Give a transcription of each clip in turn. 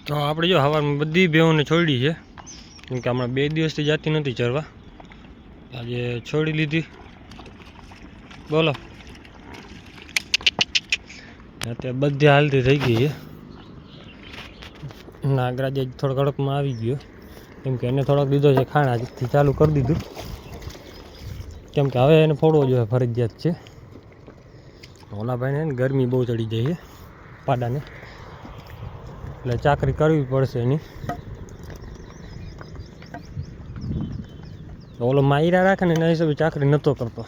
તો આપણે જો હવામાં બધી ભેહોને છોડી છે, કેમ કે હમણાં 2 દિવસથી જાતી નથી ચરવા. આજે છોડી લીધી. બોલો અત્યારે બધી હાલતી થઈ ગઈ છે. નાગરાજ થોડો કડકમાં આવી ગયો, કેમ કે એને થોડોક દીધો છે ખાણ, આજથી ચાલુ કરી દીધું, કેમ કે હવે એને ફોડવો જોઈએ, ફરજિયાત છે. ઓલા ભાઈને ગરમી બહુ ચડી જાય છે પાડાને, એટલે ચાકરી કરવી પડશે એની. ઓલો માયરા રાખે ને એના હિસાબે ચાકરી નહોતો કરતો.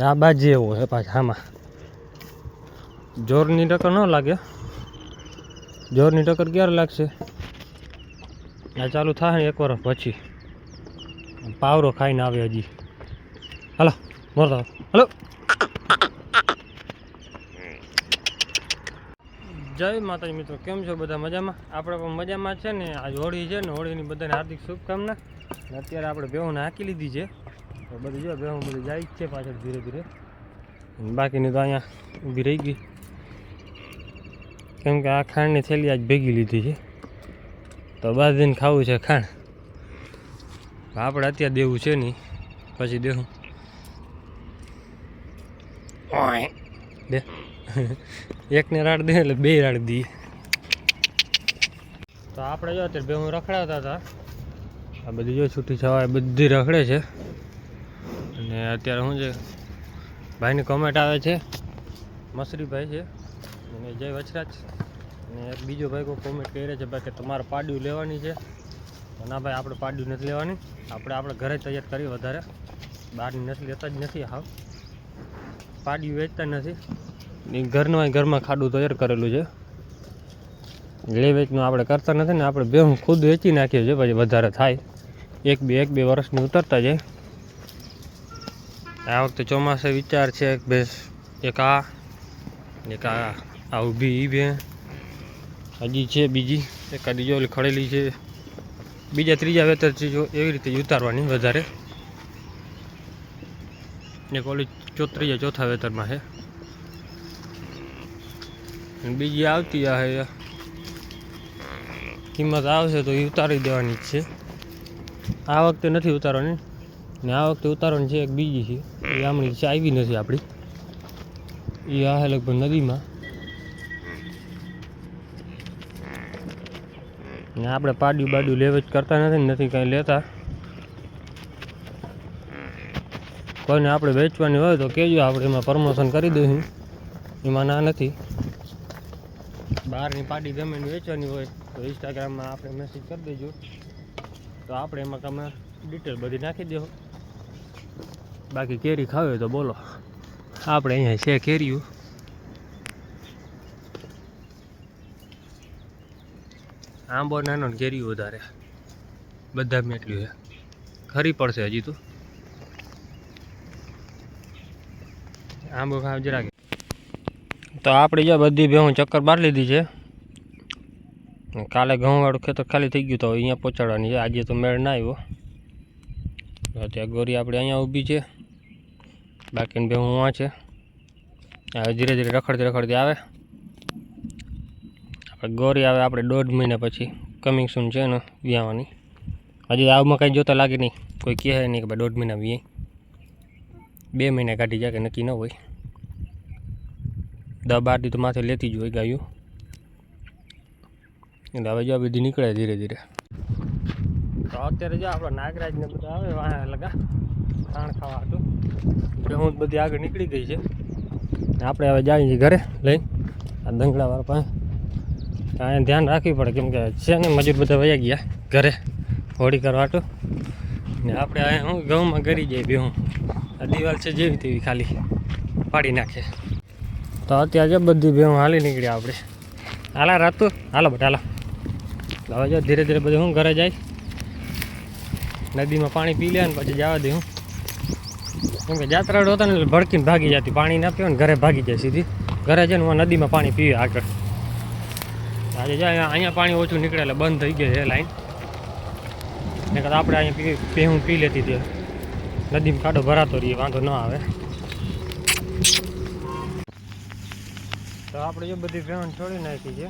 આ બાજી એવો છે પાછા, આમાં જોરની ટક્કર ન લાગે. જોરની ટક્કર ક્યારે લાગશે? આ ચાલુ થાય ને 1 વર્ષ પછી. પાવરો ખાઈને આવે હજી. હાલો મોરતો હાલો. જય માતાજી મિત્રો, કેમ છો બધા? મજામાં? આપણે પણ મજામાં છે ને. આજ હોળી છે ને, હોળીની બધાને હાર્દિક શુભકામના. અત્યારે આપણે બેહુને હાંકી લીધી છે, તો બધી જો બેહું બધી જાય જ છે પાછળ ધીરે ધીરે. બાકીની તો અહીંયા ઊભી રહી ગઈ, કેમ કે આ ખાંડની થેલી આજ ભેગી લીધી છે, તો બાંધીને ખાવું છે ખાંડ. આપણે અત્યારે દેવું છે નહીં, પછી દેવું દે. એકને રાડ દે એટલે 2 રાડ દઈએ. તો આપણે જો અત્યારે બેહું રખડાવતા હતા, આ બધી જો છૂટી છવાય બધી રખડે છે. અને અત્યારે શું છે, ભાઈની કોમેન્ટ આવે છે, મસરીભાઈ છે અને જય વચરાજ, અને એક બીજો ભાઈ કોઈ કોમેન્ટ કરે છે ભાઈ કે તમારે પાડ્યું લેવાની છે. ના ભાઈ, આપણે પાડ્યું નથી લેવાની, આપણે ઘરે તૈયાર કરી. વધારે બહારની નસલ લેતા જ નથી. હાવ પાડ્યું વેચતા નથી, ઘરમાં ખાડું તૈયાર કરેલું છે. લે વેચનું આપણે કરતા નથી ને, આપણે બેહું ખુદ વેચી નાખીએ છીએ. પછી વધારે થાય 1-2 વર્ષની ઉતરતા જાય. આ વખતે ચોમાસે વિચાર છે એક આ ઊભી ઈ બે હજી છે, બીજી એકાદી જો ખડેલી છે, બીજા ત્રીજા વેતર છે જો, એવી રીતે ઉતારવાની વધારે. એક ઓલી ચોથા વેતરમાં છે, બીજી આવતી છે. કિંમત આવશે તો એ ઉતારી દેવાની જ છે. આ વખતે નથી ઉતારવાની, ને આ વખતે ઉતારવાની છે એક બીજી છે, એ આમણી છે, આવી નથી આપણી. એ આ લગભગ નદીમાં. ને આપણે પાડ્યું લેવેચ કરતા નથી કાંઈ લેતા. કોઈને આપણે વેચવાની હોય તો કહેજો, આપણે એમાં પ્રમોશન કરી દઈશું. એમાં ના નથી. બહારની પાડી ગમે વેચવાની હોય તો ઇન્સ્ટાગ્રામમાં આપણે મેસેજ કરી દેજો, તો આપણે એમાં તમે ડિટેલ બધી નાખી દો. બાકી કેરી ખાવી હોય તો બોલો, આપણે અહીંયા છે કેરીયું. આંબો નાનો ને કેરીયું વધારે, બધા મેટલું છે. ખરી પડશે હજી તો. આંબો ખાવ જરાક. તો આપણે જો બધી ભેહું ચક્કર બાર લીધી છે. કાલે ઘઉંવાળું ખેતર ખાલી થઈ ગયું, તો અહીંયા પહોંચાડવાની છે. આજે તો મેળ ના આવ્યો. અત્યારે ગોરી આપણે અહીંયા ઊભી છે, બાકીની ભેહું આ છે. હવે ધીરે ધીરે રખડતી આવે. આપણે ગોરી આવે આપણે 1.5 મહિના પછી કમિંગ સૂન છે ને વ્યાવાની. હજી આવમાં કાંઈ જોતા લાગે નહીં, કોઈ કહે નહીં કે ભાઈ 1.5 મહિના વ્યાય. 2 મહિના કાઢી જાય કે નક્કી ન હોય. 10-12 દી તો માથે લેતી જ હોય ગાયું. એટલે હવે જો બધી નીકળે ધીરે ધીરે. તો અત્યારે જો આપણા નાગરાજને બધા આવે વાહ લગા ખાણ ખાવા હતું. ભેહું બધી આગળ નીકળી ગઈ છે. આપણે હવે જઈએ છીએ ઘરે લઈને આ દંગડાવાળા પાસે. અહીંયા ધ્યાન રાખવી પડે, કેમ કે છે ને મજૂર બધા વયા ગયા ઘરે હોળી કરવા હતું. ને આપણે અહીંયા હું ઘઉંમાં ગરી જાય ભેહું. આ દિવાલ છે જેવી તેવી ખાલી પાડી નાખે. તો અત્યારે જો બધી ભેહું હાલી નીકળ્યા આપણે. હાલા રાતું હાલો બટ હાલો. હવે જો ધીરે ધીરે બધું હું ઘરે જાય, નદીમાં પાણી પી લે ને પછી જવા દે. હું કેમ કે જાત્રાળુ હતા ને એટલે ભડકીને ભાગી જતી. પાણી ના પીવે ને ઘરે ભાગી જાય સીધી. ઘરે જઈને હું નદીમાં પાણી પીવે આગળ. આજે જાય અહીંયા પાણી ઓછું નીકળે એટલે બંધ થઈ ગઈ છે લાઈન. ને કદાચ આપણે અહીંયા ભેહું પી લેતી હતી. નદીમાં કાંડો ભરાતો રહીએ, વાંધો ન આવે. તો આપણે જો બધી ભેહું છોડી નાખી છે.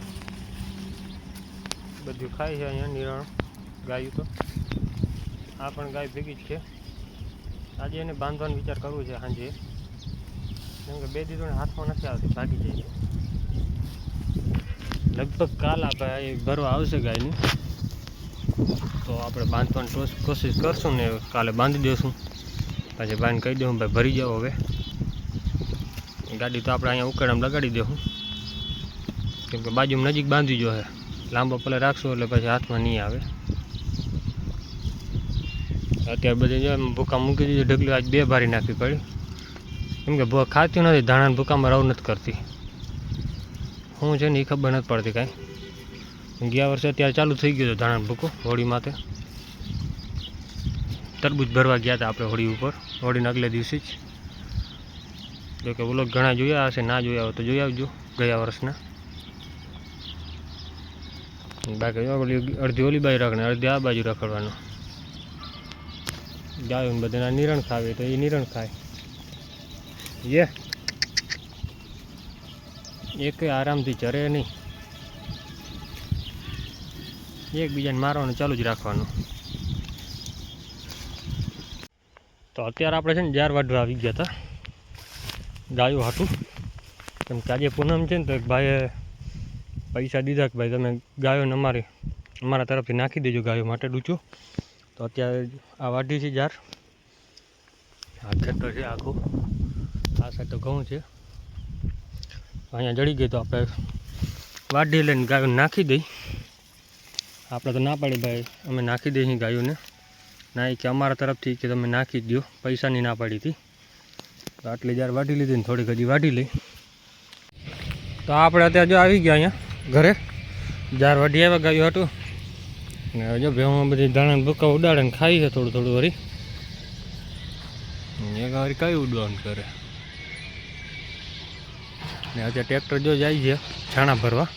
બધું ખાય છે અહીંયા નિરણ ગાયું. તો આ પણ ગાય ભેગી જ છે. આજે એને બાંધવાનો વિચાર કરવો છે સાંજે, કેમ કે 2 દિવસ હાથમાં નથી આવતી, ભાગી જાય છે. લગભગ કાલ આપણે ભરવા આવશે ગાયની, તો આપણે બાંધવાની કોશિશ કરશું ને કાલે બાંધી દઈશું. પછી ભાઈને કહી દઉં ભાઈ ભરી જાઓ હવે. ગાડી તો આપણે અહીંયા ઉકેડામાં લગાડી દઉં, કેમ કે બાજુમાં નજીક બાંધી જો હે. લાંબો પલે રાખશું એટલે પછી હાથમાં નહીં આવે. અત્યારે બધી જો ભૂકા મૂકી દીધું ઢગલું. આજ 2 ભારી નાખવી પડી, કેમ કે ખાતી નથી, ધાણાના ભૂકામાં રવ નથી કરતી. શું છે ને એ ખબર નથી પડતી કાંઈ. ગયા વર્ષે અત્યારે ચાલુ થઈ ગયો હતો ધાણાનો ભૂકો હોળી માથે. તરબૂચ ભરવા ગયા હતા આપણે હોળી ઉપર, હોળીના આગલે દિવસે જ. જો કે વ્લોગ ઘણા જોયા હશે, ના જોયા હોય તો જોઈ આવજો ગયા વર્ષના. બાકી અડધી ઓલી બાજુ રાખને, અડધી આ બાજુ રખડવાનું. ગાયું બધાના નિરણ ખાવે તો એ નિરણ ખાય. એક આરામથી ચરે નહીં, એકબીજાને મારવાનું ચાલુ જ રાખવાનું. તો અત્યારે આપણે છે ને 4 વાઢવા આવી ગયા હતા ગાયો હાટું. કેમ કે આજે પૂનમ છે ને, તો એક ભાઈએ પૈસા દીધા કે ભાઈ તમે ગાયોને અમારા તરફથી નાખી દેજો ગાયો માટે ડૂચો. તો અત્યારે આ વાઢી છે 4. આ ખેતર છે આખું, આ સાઈડ તો ઘઉં છે. અહીંયા જડી ગઈ તો આપણે વાઢી લઈને ગાયોને નાખી દઈ. આપણે તો ના પાડી ભાઈ, અમે નાખી દઈએ ગાયોને. ના કે અમારા તરફથી કે તમે નાખી જ દો, પૈસાની ના પાડી હતી. તો આટલી 4 વાઢી લીધી ને થોડીક હજી વાઢી લઈ. તો આપણે અત્યારે જો આવી ગયા અહીંયા ઘરે. 4 વાઢી આવ્યા ગાયો હતું ને. જો ભેહું બધી દાણાને ભૂકા ઉડાડે ને ખાઈ છે થોડું થોડું વળી. એક વારી કઈ ઉડવાનું કરે ને. અત્યારે ટ્રેક્ટર જો જાય છે છાણા ભરવા,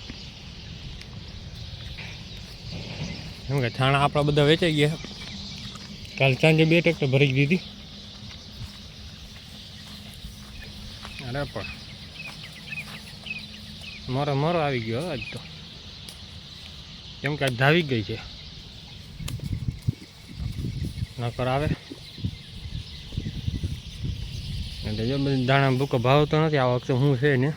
કેમ કે છાણા આપણા બધા વેચાઈ ગયા. કાલ સાંજે 2 ટ્રેક્ટર ભરી દીધી. અરે પણ મારો આવી ગયો આજ તો, કેમ કે આજ ધાવી ગઈ છે. નકર આવે એટલે જો બધી દાણા ભૂકો ભાવતો નથી આ વખતે. શું છે ને,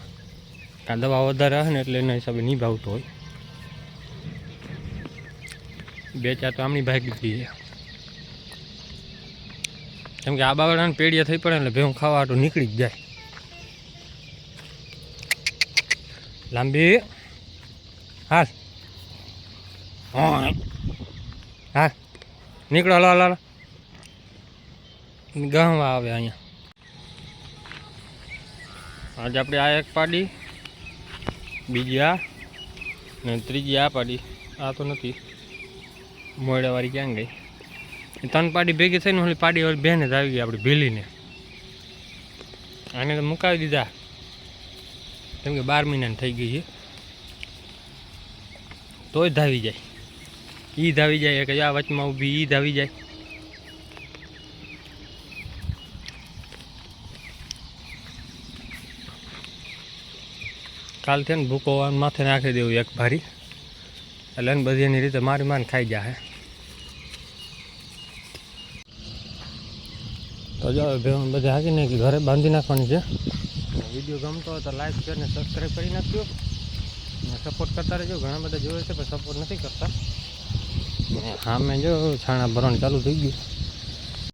કાં દવા વધારે આવે ને એટલે એના હિસાબે નહીં ભાવતો હોય. 2-4 તો આમની ભાગી ગઈ છે, કેમ કે આ બાવડાને પેડિયા થઈ પડે એટલે ભેહું ખાવા હાટું નીકળી જ જાય. લાંબી હાલ હા નીકળો, હાલો ગહવા આવે અહીંયા. આજે આપણે આ એક પાડી, બીજી આ ને ત્રીજી આ પાડી. આ તો નથી, મોયડાવાળી ક્યાં ગઈ? 3 પાડી ભેગી થઈને ઓલી પાડી ઓલી બેને જ આવી ગઈ આપણી ભીલીને. આને તો મુકાવી દીધા, કેમ કે 12 મહિનાની થઈ ગઈ છે. તોય ધાવી જાય, ઈ ધાવી જાય કે આ વચમાં ઊભી ઈ ધાવી જાય. કાલ છે ને ભૂકો માથે નાખી દેવું એક ભારી, એટલે એને બધી એની રીતે મારી ખાઈ જાય. તો જો બધે હાકીને ઘરે બાંધી નાખવાની છે. વિડીયો ગમતો હોય તો લાઈક શેર ને સબસ્ક્રાઈબ કરી નાખજો અને સપોર્ટ કરતા રહેજો. ઘણા બધા જોવે છે પણ સપોર્ટ નથી કરતા. હા મેં જો છાણા ભરવાનું ચાલુ થઈ ગયું.